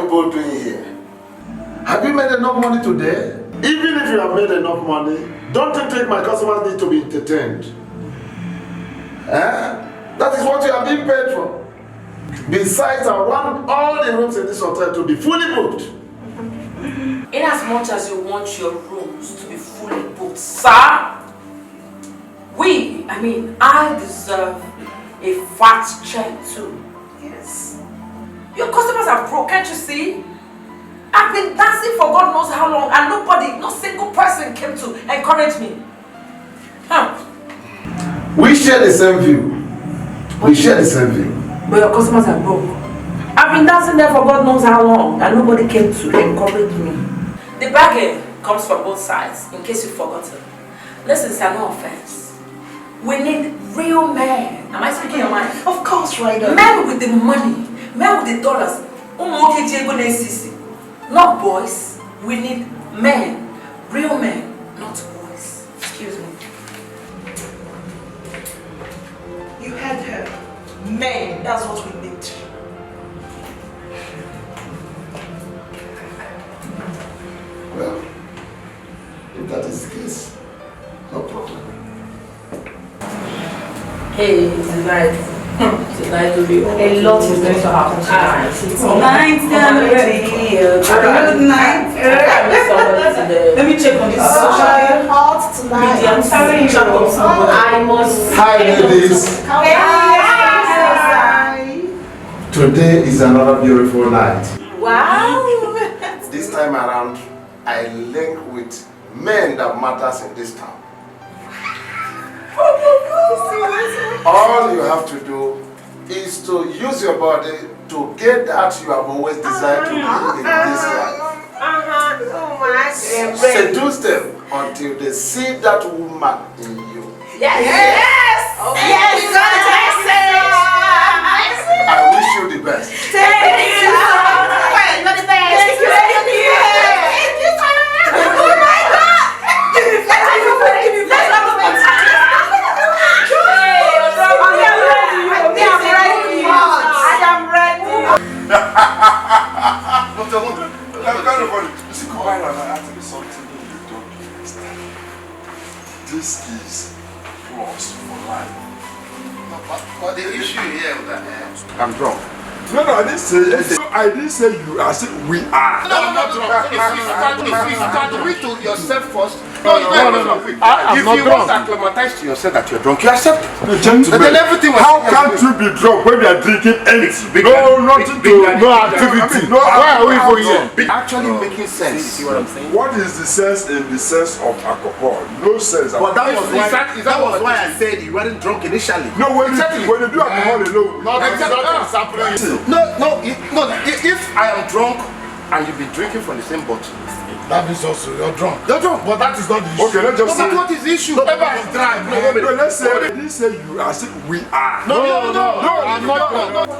you both doing here? Have you made enough money today? Even if you have made enough money, don't you think my customers need to be entertained? That is what you are being paid for. Besides, I want all the rooms in this hotel to be fully booked. In as much as you want your rooms to be fully booked, sir, I deserve a fat check too. Yes. Your customers are broke, can't you see? I've been dancing for God knows how long and nobody, no single person came to encourage me. We share the same view. We share the same view. But your customers are broke. I've been dancing there for God knows how long and nobody came to encourage me. The bargain comes from both sides, in case you've forgotten. Listen, sir, no offense. We need real men. Am I speaking your mind? Of course, right. Men with the money, men with the dollars. Not boys. We need men. Real men, not boys. Excuse me. You heard her. Men, that's what we need. Well, if that is the case, no problem. Hey, tonight. Tonight will be a lot is going to happen tonight. Tonight's gonna be a good night. Let me check on this social hot tonight. I'm telling you, I must. Hi, ladies. Hi. Today is another beautiful night. Wow. This time around, I link with men that matters in this town. All you have to do is to use your body to get that you have always desired to do in this life. Seduce them until they see that woman in you. Yes. Yes. Yes. I wish you the best. Thank you. You're the best. Thank you. Thank you. Oh my God. Give me flex. This is flaws for life. But the issue here is that I'm drunk. No, I didn't say you. I said we are. No, I'm not drunk. If you can read to yourself first. No. If you want to acclimatize to yourself that you're drunk, you accept it. No, gentlemen, then everything was how can't you be drunk when you are drinking empty? No activity. Why are we going here? Actually making sense. You see what I'm saying? What is the sense in the sense of alcohol? No sense. But that was why I said you weren't drunk initially. No, when you do alcohol alone. No. If I am drunk and you've been drinking from the same bottle, that means also you're drunk. You're drunk, but that is not the issue. Okay, let's just say. But what is the issue? Ever is dry. No, let's say you. I said we are. No, I'm not drunk.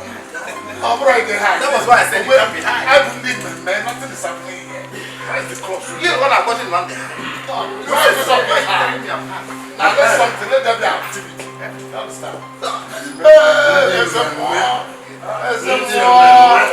I'm right behind. That was why I said you can't be high. I believe it, man. Nothing is happening here. Where's the clothes? You're the one I got in London. There's something. Now there's something. Let there be activity. You understand? There's some more. Baba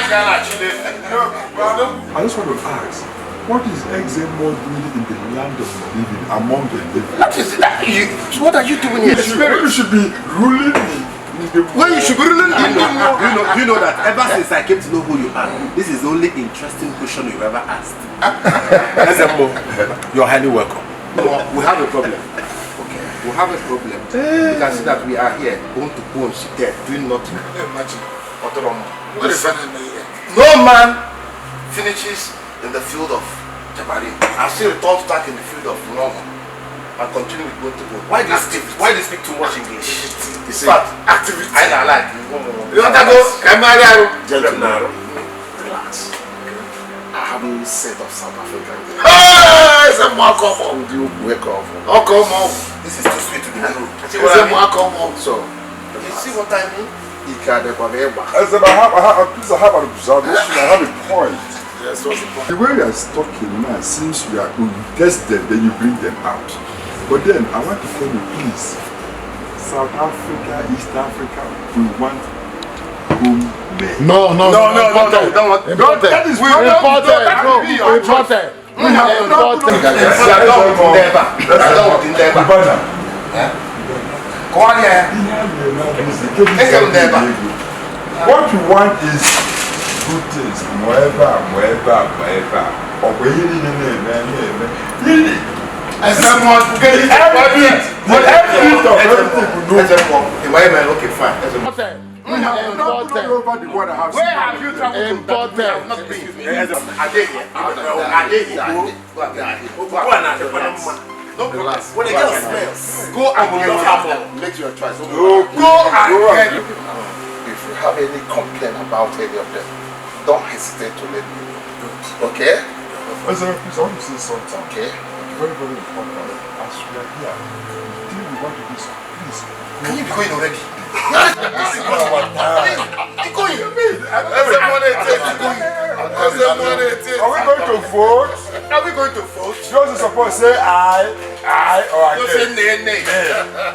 himself. I just want to ask, what is Exemo doing in the land of the living, among the living? What are you doing here? You should be ruling me. Well, you should be ruling me. You know that ever since I came to know who you are, this is the only interesting question you've ever asked. Exemo, you're highly welcome. We have a problem. Okay, we have a problem. You can see that we are here, bone to bone, there, doing nothing. Imagine. What is that? No man finishes in the field of Jabari and still returns back in the field of Normal. and continue with going to go. Why do you speak too much English? You see, activity. I don't like you. You want to go? Gentlemen, relax. I haven't set up South Africa. Ah, it's a mark off. You wake up. Oh, come on. this is too sweet to be true. See what I mean? So, You see what I mean? I said, please, I have an observation. I have a point. Yes, what's the point? The way we are talking now seems we are test them, then you bring them out. But then I want to tell you, please, South Africa, East Africa, we want home made. No. Imported. That is imported. Imported. We have imported. Go on here. What you want is good things. Whatever. And someone get it. Okay, fine. We have imported. Where have you traveled? Imported. No problem. When the girl smells, Go and get it. make your choice. Go and get it. If you have any complaint about any of them, don't hesitate to let me know. Okay? Please, I want to say something. Okay. Very, very important. As we are here, do we want to do so? Please. Can you be going already? Are we going to vote? Are we going to vote? Those who support say aye, or You say against. nay.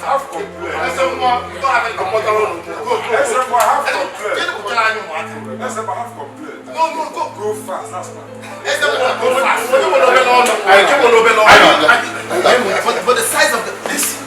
Have complaint. Let's say more. Go have a complaint. Let's say more, have complaint. Let's say more, have complaint. Go. Go fast, that's fine. Let's say more. Go fast. But the size of the this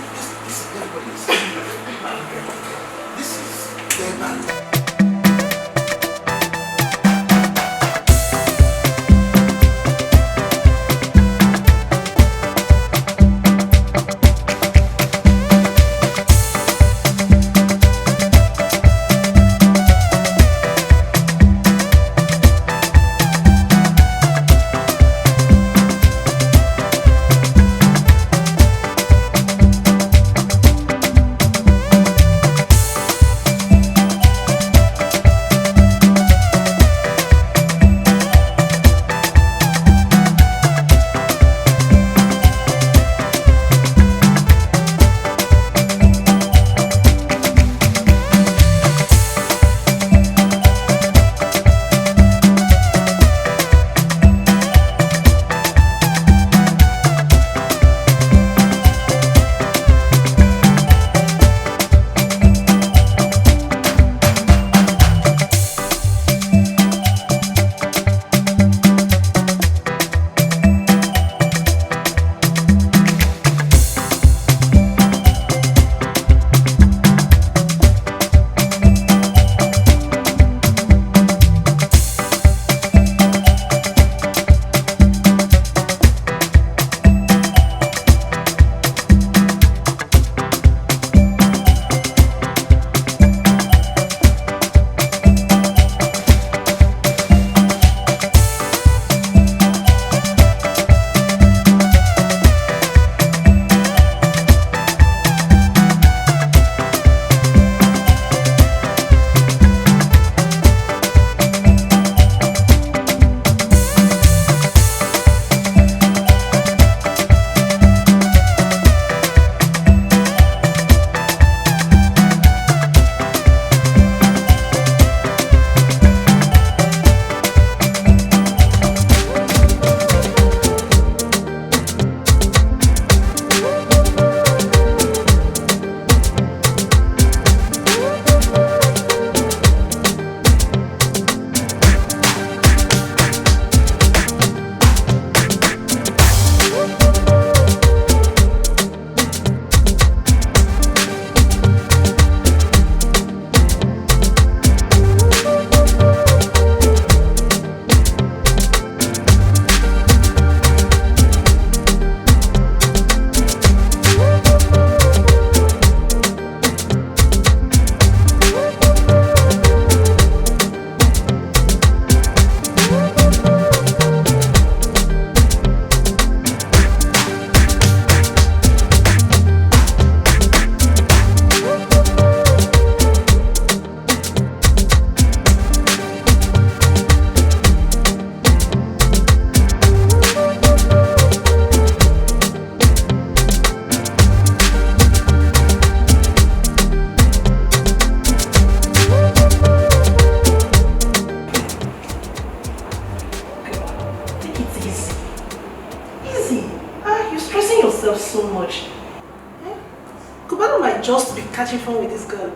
just to be catching fun with this girl.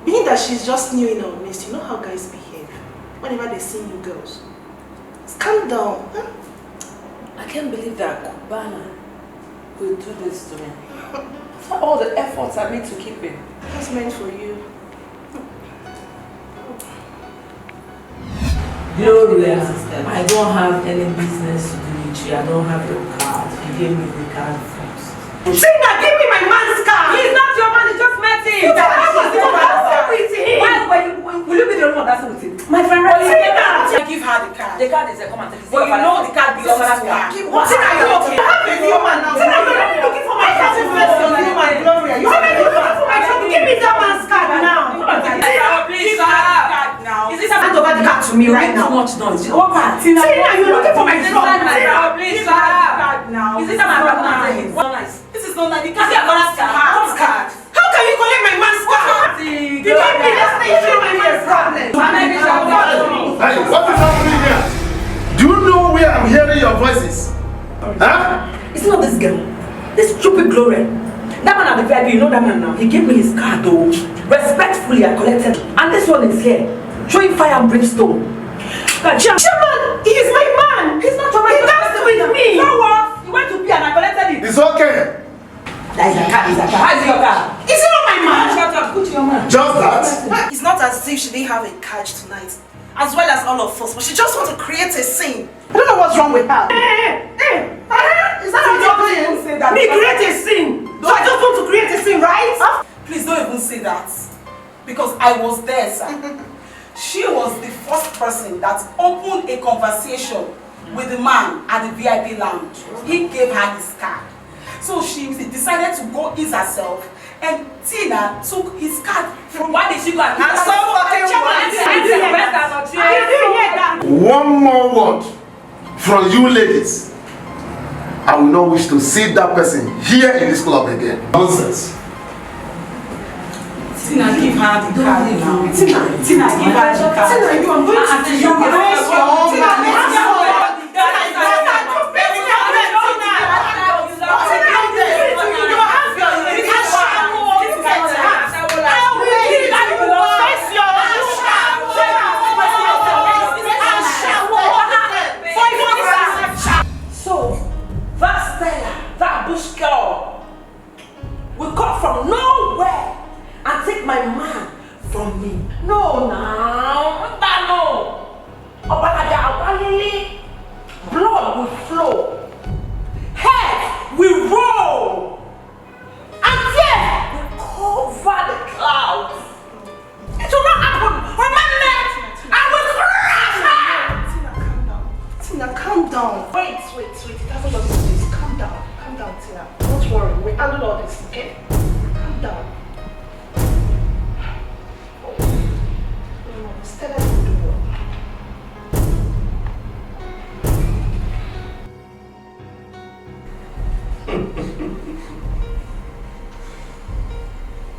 Being that she's just new in our midst, you know how guys behave whenever they see new girls. Just calm down. Huh? I can't believe that Kubana will do this to me. After all the efforts I made to keep him. That's meant for you. Gloria, I don't have any business to do with you. I don't have your card. You gave me the card first. Tina, give me my man's card! He's not your man, you just met him! Will you be the one that's with him? My friend, Tina! Give her the card. The card is a come and take it. But you know the card belongs to her. Tina, you okay? I have a new man now. Tina, you're not looking for my card first. You're new man, Gloria. You're not looking for my card. Give me that man's card now. Tina, please, Is this hand over the card to me right now? Too much noise. Over. Tina, you're looking for my card. Tina, please, now. Is this a nice? This is not like the card. What's card? How can you collect my man's card? The baby, that's the issue my man's problem. Hey, what is happening here? Do you know where I'm hearing your voices? Huh? It's not this girl. This stupid Gloria. That man at the VIP, you know that man now. He gave me his card though. Respectfully, I collected. And this one is here. Showing fire and brimstone. Chairman, he is my man. He's not your man. He danced with me. So what? You went to be and I collected it. It's okay. That is a card, is a card. How is your card? Is he not my man? Shut up, go to your man. Just that? It's not as if she didn't have a catch tonight, as well as all of us, but she just wants to create a scene. I don't know what's wrong with her. Is that what you're doing? Me create a scene. So I just want to create a scene, right? Please don't even say that. Because I was there, sir. She was the first person that opened a conversation with the man at the VIP lounge. He gave her his card. So she decided to go ease herself, and Tina took his card from. Why did she go and One more word from you ladies. I will not wish to see that person here in this club again. Nonsense. Tina, give her the card now. Tina, give her the card. Tina, you are going to you raise your own man. So, that Stella, that bush girl, will come from nowhere and take my man from me. No, now, no. Blood will flow, head will roll, and tears will cover the clouds. It will not happen. Remember, I will crush her. Tina, calm down. Wait. It hasn't got to this. Calm down, Tina. Don't worry. We handle all this, okay? Calm down. Stella will do well.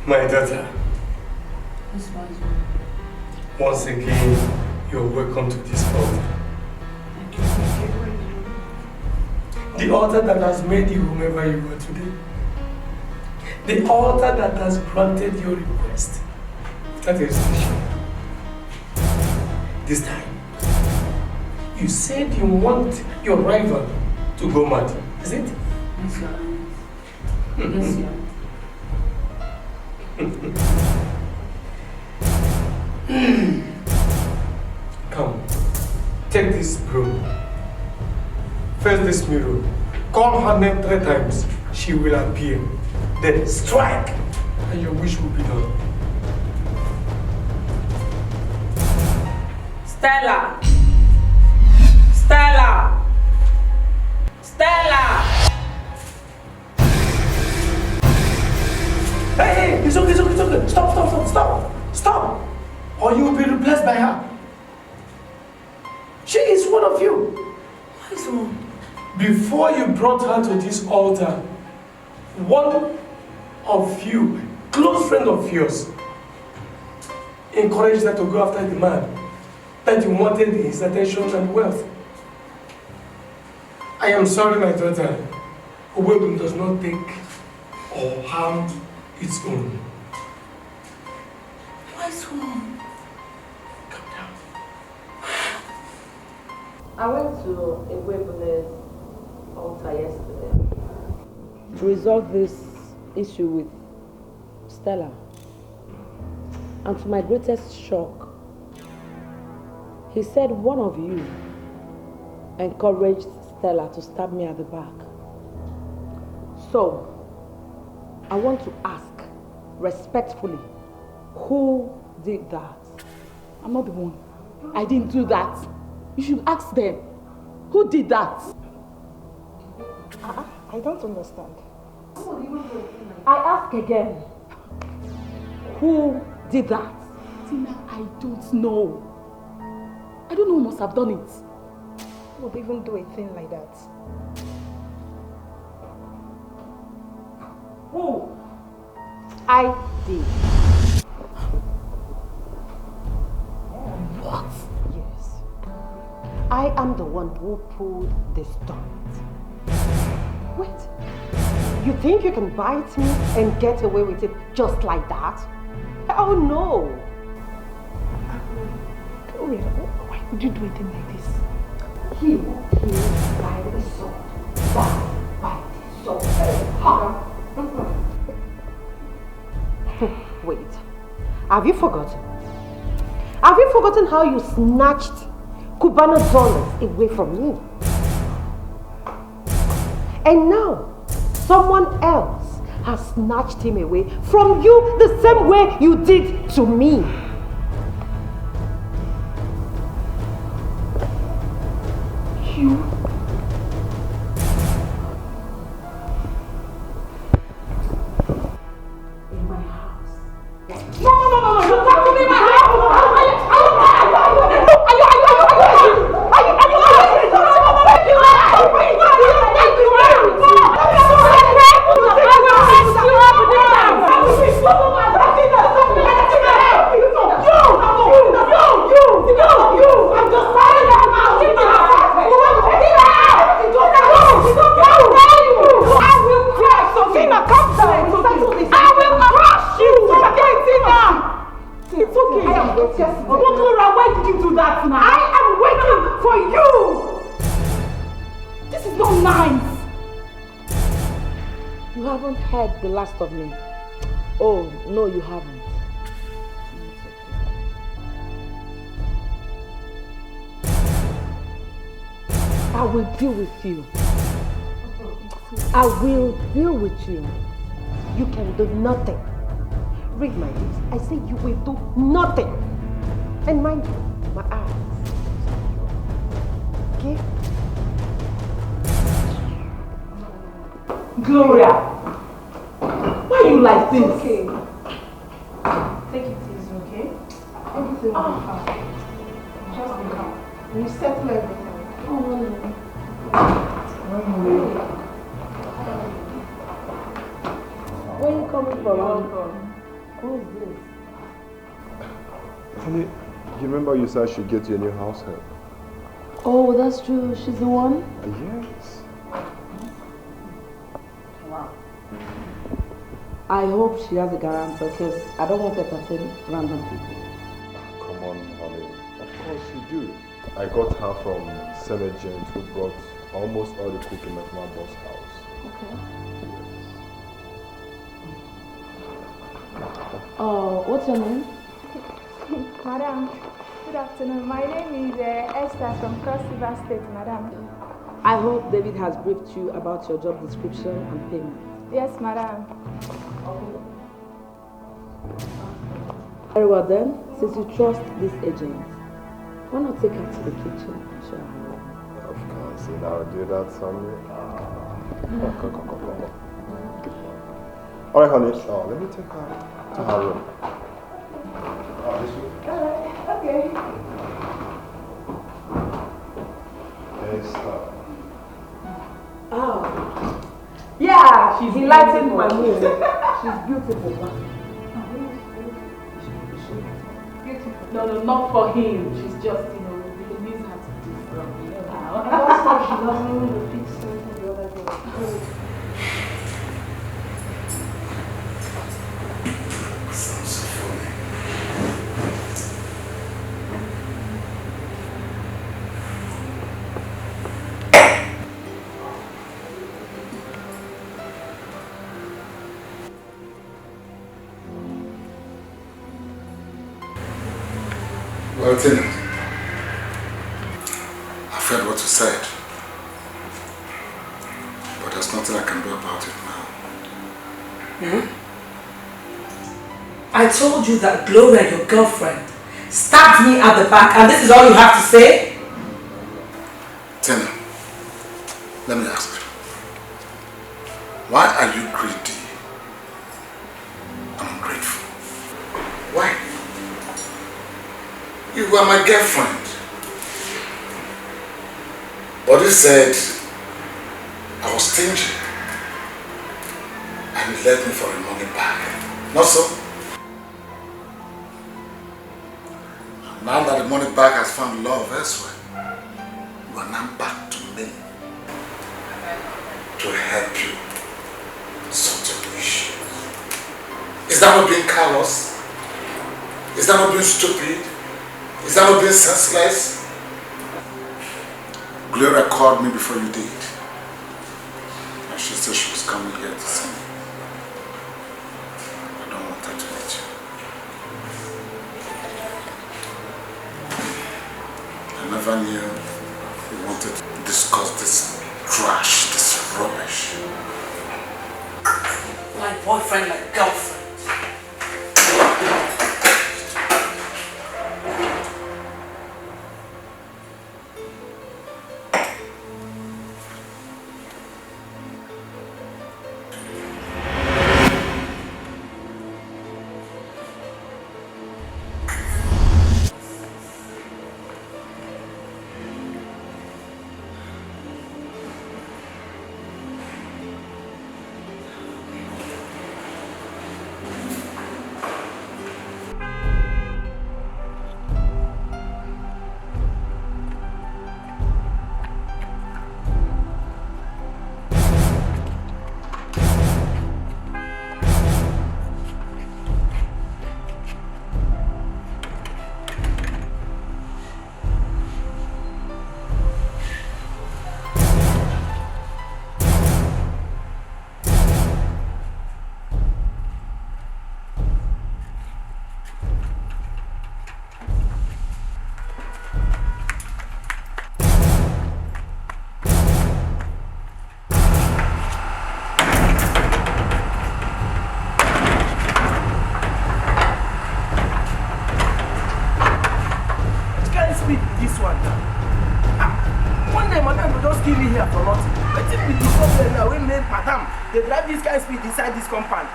My daughter, once again, you're welcome to this altar. The altar that has made you whomever you are today. The altar that has granted your request. That is special. This time, you said you want your rival to go mad, is it? Yes, sir. Yes, sir. Come, take this broom. Face this mirror. Call her name 3 times. She will appear. Then strike, and your wish will be done. Stella! Stella! Stella! Hey, it's okay. Stop. Or you will be replaced by her. She is one of you. Why is one? Before you brought her to this altar, one of you, close friend of yours, encouraged her to go after the man that you wanted his attention and wealth. I am sorry, my daughter. Obedum does not take or harm its own. What's wrong? Calm down. I went to a Webinar's altar yesterday to resolve this issue with Stella. And to my greatest shock, he said one of you encouraged Stella to stab me at the back. So, I want to ask respectfully, who did that? I'm not the one. I didn't do that. You should ask them. Who did that? I don't understand. I ask again, who did that? Tina, I don't know. I don't know who must have done it. Who would even do a thing like that? Who? I did. What? Yes. I am the one who pulled the stunt. Wait. You think you can bite me and get away with it just like that? Oh no! Gloria, why would you do a thing like this? He killed by the sword. By the sword. Wait, have you forgotten? Have you forgotten how you snatched Cubano dollars away from me? And now, someone else has snatched him away from you the same way you did to me. You. In my house. No! You can't come in my house! It's okay. I am waiting. Why did you do that now? I am waiting for you. This is not nice. You haven't heard the last of me. Oh, no, you haven't. I will deal with you. I will deal with you. You can do nothing. Read my lips. I say you will do nothing. And mind you, my eyes. Okay? Gloria! Why are you like this? Okay. Take it easy, okay? Everything will be fine. Just be calm. You settle everything. Where are you coming from? Who is this? Honey, you remember you said I should get you a new house help? Oh, that's true. She's the one? Yes. Wow. I hope she has a guarantor because I don't want to entertain random people. Come on, honey. Of course you do. I got her from Senate James who brought almost all the cooking at my boss' house. Okay. What's your name? Madam, good afternoon. My name is Esther from Cross River State, Madam. I hope David has briefed you about your job description and payment. Yes, Madam. Very well then, since you trust this agent, why not take her to the kitchen? Sure. Of course, and I'll do that someday. Come. Alright, honey. Let me take her to her room. Okay. Oh. Yeah, she's enlightened my mood. She's beautiful. No, not for him. She's just, we can use her to do from here. And also, she doesn't want to fix something the other day. Well, Tina, I've heard what you said, but there's nothing I can do about it now. I told you that Gloria, your girlfriend, stabbed me at the back, and this is all you have to say? Tina, let me ask you, why are you greedy and ungrateful? Why? You were my girlfriend. But you said I was stingy and you left me for a money bag. Not so? Now that the money bag has found love elsewhere, you are now back to me to help you sort your issues. Is that not being callous? Is that not being stupid? Is that not being senseless? Gloria called me before you did. And she said she was coming here to see me. I don't want her to meet you. I never knew you wanted to discuss this trash, this rubbish. My boyfriend, my girlfriend. They drive this kind of speed inside this compound.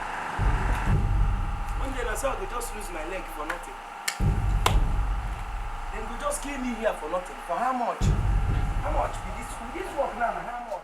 One day I saw I could just lose my leg for nothing. Then could just kill me here for nothing. For how much? How much? With this work now, how much?